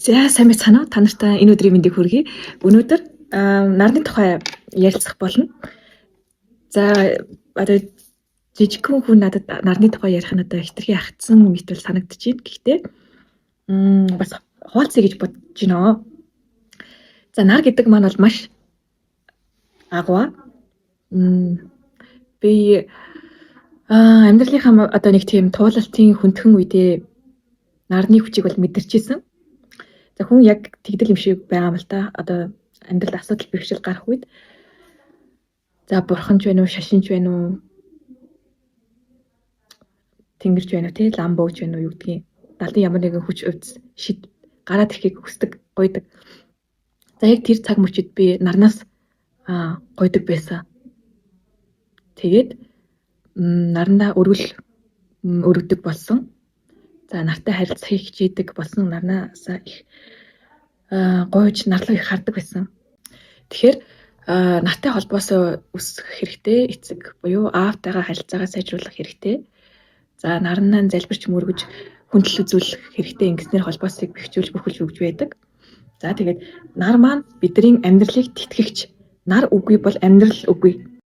За сайн байцгаана уу? Та нартай энэ өдрийн мэндийг хүргэе. Өнөөдөр нарны тухай ярилцах болно. За одоо жижигхэн хүн надад нарны тухай ярих нь одоо хитрхи ахицсан мэт бол санагдаж байна. Гэхдээ бас хуваалцъя гэж бодож байна. За нар гэдэг маань бол маш агуу. Би амьдралынхаа одоо нэг тийм туулалтын хүндхэн үедээ нарны хүчийг бол мэдэрчээсэн. За хүн яг тэгдэл юм шиг байгаа юм л та. Одоо амьдрал асуудал бэрхшээл гарах үед за бурханч байна уу, шашинч байна уу, тэнгэрч байна уу, те лам бөөж байна уу юу гэдгийг далдын ямар нэгэн хүч өвс шид гараад ирэхийг хүсдэг, гойдог. За яг тэр цаг мөчид би нарнаас гойдог байсан. Тэгээд нарандаа өргөдөг болсон. За нартай харилцахыг хичээдэг болсон, нарнаасаа их гойж нарлуу их хардаг байсан. Тэгэхээр нартай холбоосоо өсөх хэрэгтэй, эцэг буюу аавтайгаа харилцаагаа сайжруулах хэрэгтэй. За нарнаа залбирч мөргөж хүндэл үзүүлэх хэрэгтэй, ингэснээр холбоосыг бэхжүүлж бүрхүүлж өгж байдаг. За тэгээд нар маань бидний амьдралыг тэтгэгч, нар үгүй бол амьдрал үгүй